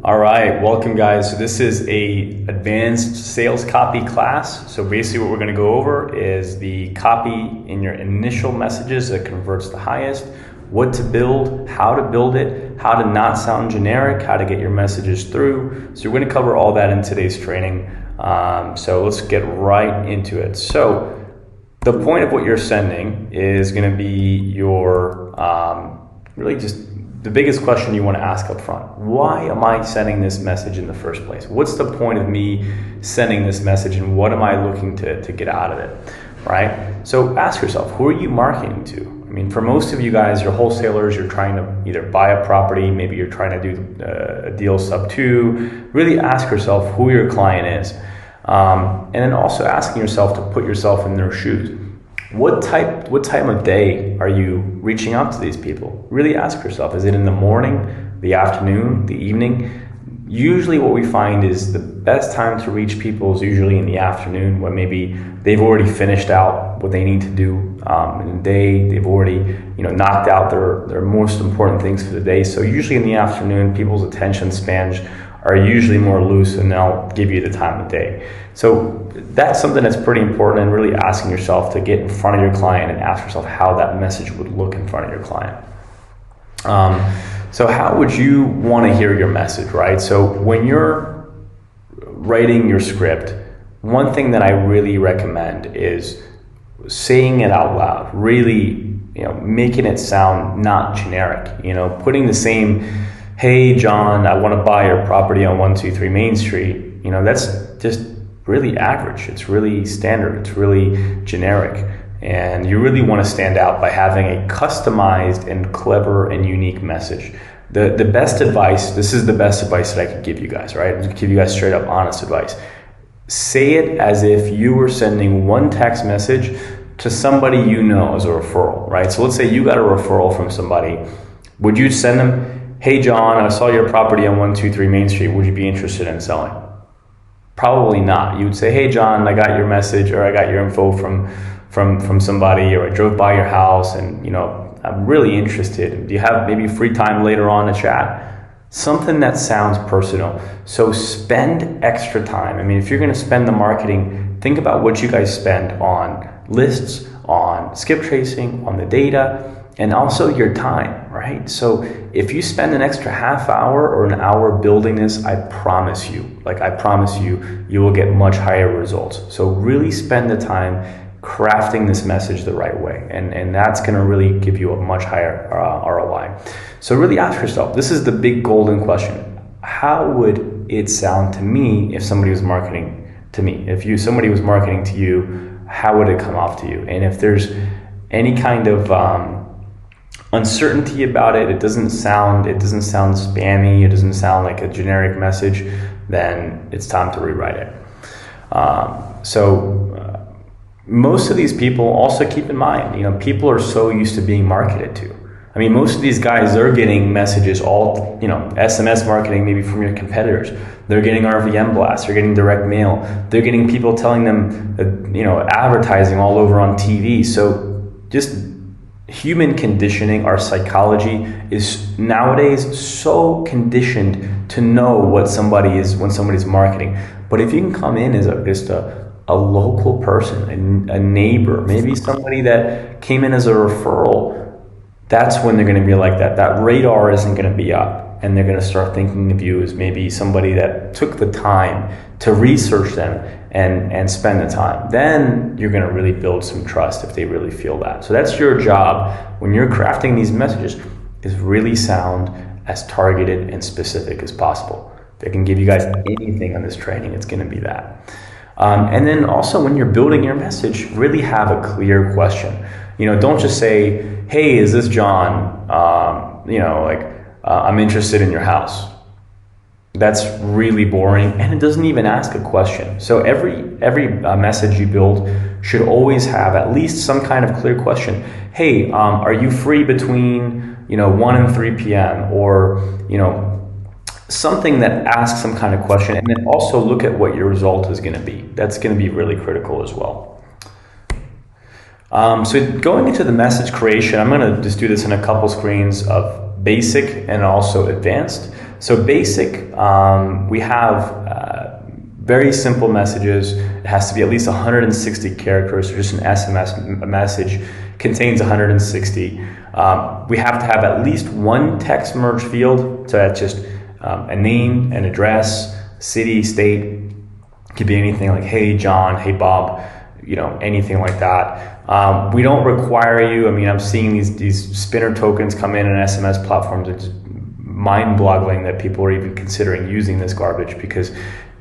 All right, welcome guys. So this is a advanced sales copy class. So basically what we're going to go over is the copy in your initial messages that converts the highest, what to build, how to build it, how to not sound generic, how to get your messages through. So we're going to cover all that in today's training. So let's get right into it. So the point of what you're sending is going to be your really just the biggest question you want to ask up front. Why am I sending this message in the first place? What's the point of me sending this message and what am I looking to get out of it, right? So ask yourself, who are you marketing to? I mean, for most of you guys, you're wholesalers, you're trying to either buy a property, maybe you're trying to do a deal sub 2. Really ask yourself who your client is. And then also asking yourself to put yourself in their shoes. What time of day are you reaching out to these people? Really ask yourself, is it in the morning, the afternoon, the evening? Usually what we find is the best time to reach people is usually in the afternoon when maybe they've already finished out what they need to do in the day. They've already knocked out their most important things for the day. So usually in the afternoon, people's attention spans are usually more loose and they'll give you the time of day. So that's something that's pretty important, and really asking yourself to get in front of your client and ask yourself how that message would look in front of your client. So how would you want to hear your message, right? So when you're writing your script, one thing that I really recommend is saying it out loud, really making it sound not generic, putting the same, hey John, I want to buy your property on 123 Main Street, that's just really average. It's really standard. It's really generic. And you really want to stand out by having a customized and clever and unique message. The best advice, this is the best advice that I could give you guys, right? I'm going to give you guys straight up honest advice. Say it as if you were sending one text message to somebody you know as a referral, right? So let's say you got a referral from somebody. Would you send them, hey John, I saw your property on 123 Main Street. Would you be interested in selling? Probably not. You would say, hey John, I got your message, or I got your info from somebody, or I drove by your house and I'm really interested. Do you have maybe free time later on to chat? Something that sounds personal. So spend extra time. I mean, if you're going to spend the marketing, think about what you guys spend on lists, on skip tracing, on the data, and also your time, right? So if you spend an extra half hour or an hour building this, I promise you, you will get much higher results. So really spend the time crafting this message the right way. And that's gonna really give you a much higher ROI. So really ask yourself, this is the big golden question. How would it sound to me if somebody was marketing to me? If somebody was marketing to you, how would it come off to you? And if there's any kind of uncertainty about it, it doesn't sound spammy, it doesn't sound like a generic message, then it's time to rewrite it. Most of these people, also keep in mind, people are so used to being marketed to. I mean, most of these guys, they're getting messages all, SMS marketing maybe from your competitors. They're getting RVM blasts, they're getting direct mail, they're getting people telling them, advertising all over on TV. So just human conditioning, our psychology is nowadays so conditioned to know what somebody is when somebody's marketing. But if you can come in as just a local person, a neighbor, maybe somebody that came in as a referral, that's when they're going to be like that. That radar isn't going to be up, and they're going to start thinking of you as maybe somebody that took the time to research them and spend the time. Then you're going to really build some trust if they really feel that. So that's your job when you're crafting these messages, is really sound as targeted and specific as possible. If I can give you guys anything on this training, it's going to be that. And then also when you're building your message, really have a clear question. Don't just say, hey, is this John? I'm interested in your house. That's really boring, and it doesn't even ask a question. So every message you build should always have at least some kind of clear question. Hey, are you free between 1 and 3 p.m. or something that asks some kind of question, and then also look at what your result is going to be. That's going to be really critical as well. So going into the message creation, I'm going to just do this in a couple screens of basic and also advanced. So basic, we have very simple messages. It has to be at least 160 characters, so just an SMS message contains 160. We have to have at least one text merge field, so that's just a name, an address, city, state. It could be anything like, hey John, hey Bob, anything like that. We don't require you, I'm seeing these spinner tokens come in SMS platforms. It's mind-boggling that people are even considering using this garbage, because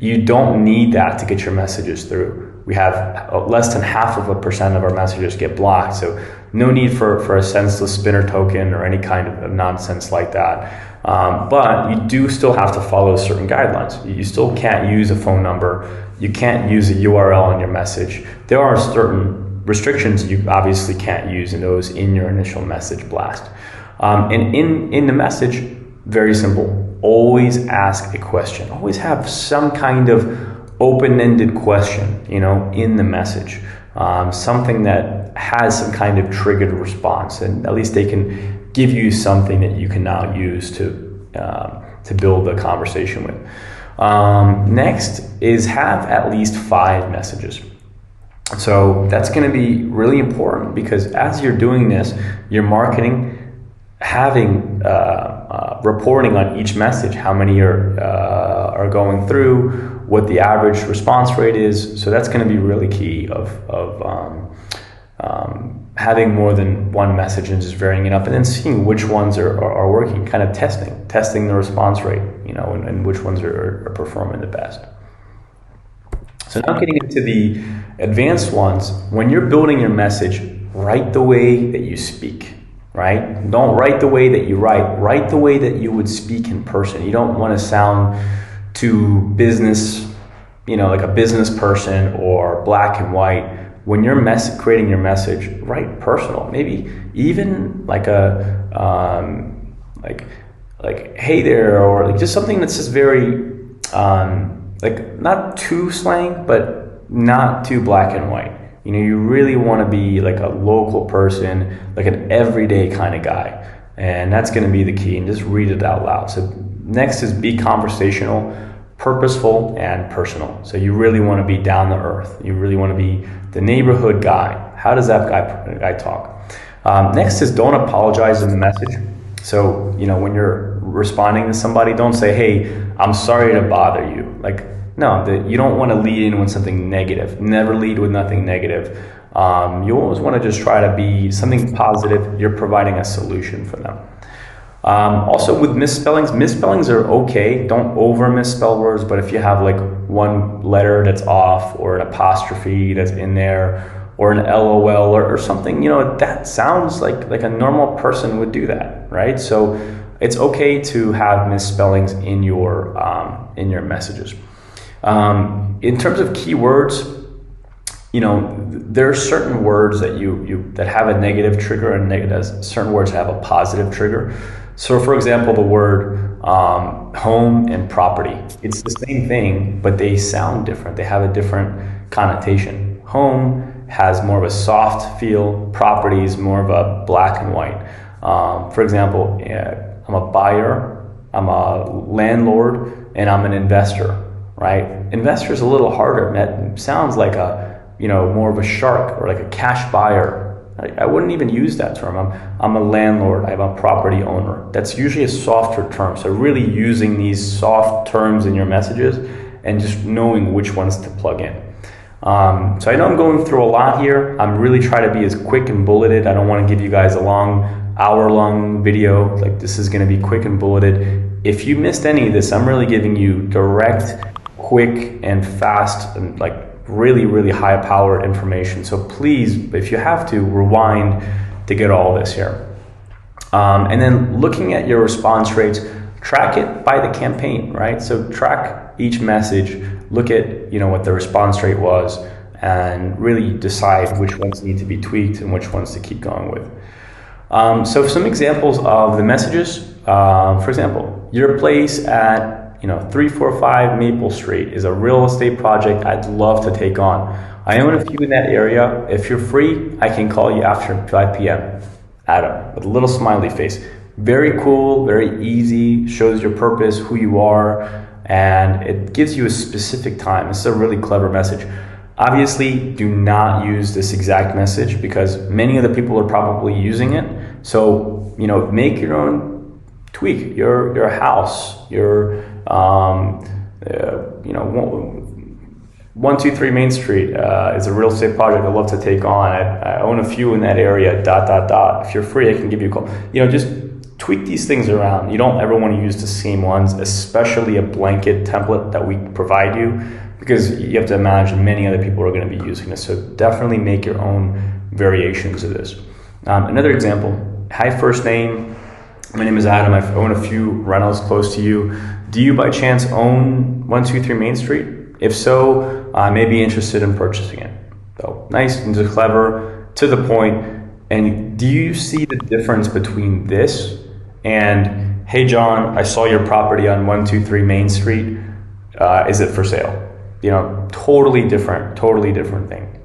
you don't need that to get your messages through. We have less than 0.5% of our messages get blocked, so no need for a senseless spinner token or any kind of nonsense like that. But you do still have to follow certain guidelines. You still can't use a phone number. You can't use a URL in your message. There are certain restrictions you obviously can't use in those in your initial message blast. And in the message, very simple. Always ask a question. Always have some kind of open-ended question, in the message. Something that has some kind of triggered response, and at least they can give you something that you can now use to build a conversation with. Next is have at least 5 messages. So that's going to be really important, because as you're doing this, you're marketing, having reporting on each message, how many are going through, what the average response rate is. So that's going to be really key of having more than one message and just varying it up, and then seeing which ones are working, kind of testing the response rate, and which ones are performing the best. So now getting into the advanced ones, when you're building your message, write the way that you speak. Right? Don't write the way that you write the way that you would speak in person. You don't want to sound too business, like a business person or black and white. When you're creating your message, write personal. Maybe even like like hey there, or like just something that's just very like not too slang, but not too black and white. You really want to be like a local person, like an everyday kind of guy. And that's going to be the key, and just read it out loud. So next is be conversational, purposeful, and personal. So you really want to be down to earth. You really want to be the neighborhood guy. How does that guy talk? Next is don't apologize in the message. So, when you're responding to somebody, don't say, hey, I'm sorry to bother you. No, you don't want to lead in with something negative. Never lead with nothing negative. You always want to just try to be something positive. You're providing a solution for them. Also with misspellings are okay. Don't over misspell words, but if you have like one letter that's off, or an apostrophe that's in there, or an LOL or something, that sounds like a normal person would do that, right? So it's okay to have misspellings in your messages. In terms of keywords, there are certain words that that have a negative trigger, and certain words have a positive trigger. So for example, the word home and property, it's the same thing, but they sound different. They have a different connotation. Home has more of a soft feel, property is more of a black and white. For example, I'm a buyer, I'm a landlord, and I'm an investor. Right? Investor is a little harder. That sounds like more of a shark, or like a cash buyer. I wouldn't even use that term. I'm a landlord. I'm a property owner. That's usually a softer term. So really using these soft terms in your messages and just knowing which ones to plug in. So I know I'm going through a lot here. I'm really trying to be as quick and bulleted. I don't want to give you guys a hour-long video. This is going to be quick and bulleted. If you missed any of this, I'm really giving you direct, quick and fast, and really, really high powered information. So please, if you have to, rewind to get all this here. And then looking at your response rates, track it by the campaign, right? So track each message, look at what the response rate was, and really decide which ones need to be tweaked and which ones to keep going with. So some examples of the messages, for example, your place at 345 Maple Street is a real estate project I'd love to take on. I own a few in that area. If you're free, I can call you after 5 p.m. Adam, with a little smiley face. Very cool, very easy, shows your purpose, who you are, and it gives you a specific time. This is a really clever message. Obviously, do not use this exact message because many of the people are probably using it. So, make your own tweak, your house, your, 123 Main Street is a real estate project I'd love to take on. I own a few in that area, ... If you're free, I can give you a call. Just tweak these things around. You don't ever want to use the same ones, especially a blanket template that we provide you, because you have to imagine many other people are going to be using this. So definitely make your own variations of this. Another example, hi, first name. My name is Adam. I own a few rentals close to you. Do you by chance own 123 Main Street? If so, I may be interested in purchasing it. So nice and just clever, to the point. And do you see the difference between this and, hey John, I saw your property on 123 Main Street. Is it for sale? Totally different thing.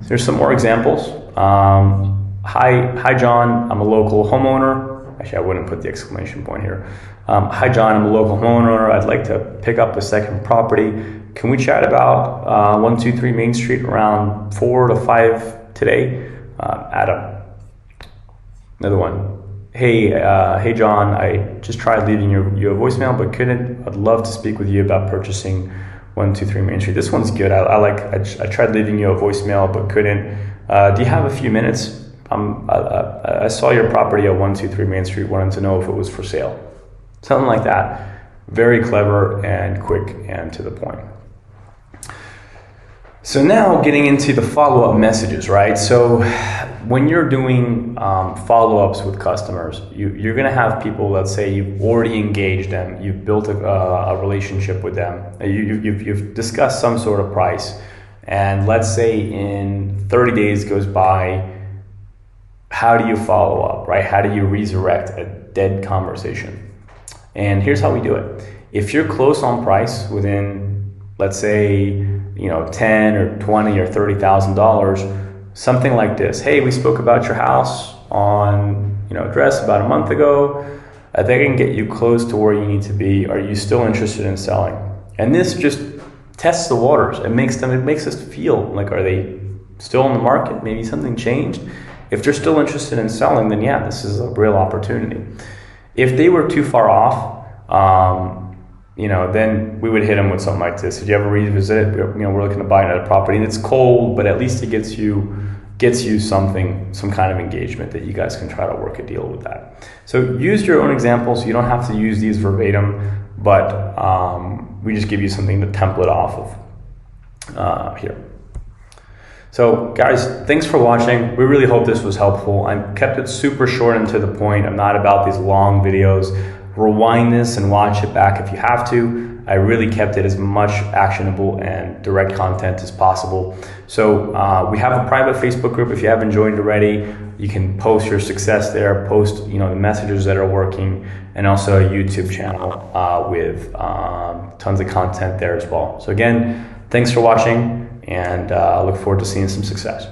There's some more examples. Hi John, I'm a local homeowner. Actually, I wouldn't put the exclamation point here. Hi John, I'm a local homeowner. I'd like to pick up a second property. Can we chat about 123 Main Street around 4 to 5 today? Adam. Another one. Hey John, I just tried leaving you a voicemail but couldn't. I'd love to speak with you about purchasing 123 Main Street. This one's good. I tried leaving you a voicemail but couldn't. Do you have a few minutes? I saw your property at 123 Main Street, wanted to know if it was for sale. Something like that. Very clever and quick and to the point. So now getting into the follow-up messages, right? So when you're doing follow-ups with customers, you're going to have people, let's say you've already engaged them, you've built a relationship with them, you've discussed some sort of price, and let's say in 30 days goes by. How do you follow up, right? How do you resurrect a dead conversation? And here's how we do it. If you're close on price within, let's say, $10 or $20 or $30,000, something like this. Hey, we spoke about your house on, address about a month ago. I think I can get you close to where you need to be. Are you still interested in selling? And this just tests the waters. It makes us feel like, are they still in the market? Maybe something changed. If they're still interested in selling, then yeah, this is a real opportunity. If they were too far off, then we would hit them with something like this. Did you ever revisit it? We're looking to buy another property, and it's cold, but at least it gets you something, some kind of engagement that you guys can try to work a deal with that. So use your own examples. You don't have to use these verbatim, but we just give you something to template off of here. So guys, thanks for watching. We really hope this was helpful. I kept it super short and to the point. I'm not about these long videos. Rewind this and watch it back if you have to. I really kept it as much actionable and direct content as possible. So we have a private Facebook group. If you haven't joined already, you can post your success there, post the messages that are working, and also a YouTube channel with tons of content there as well. So again, thanks for watching, and I look forward to seeing some success.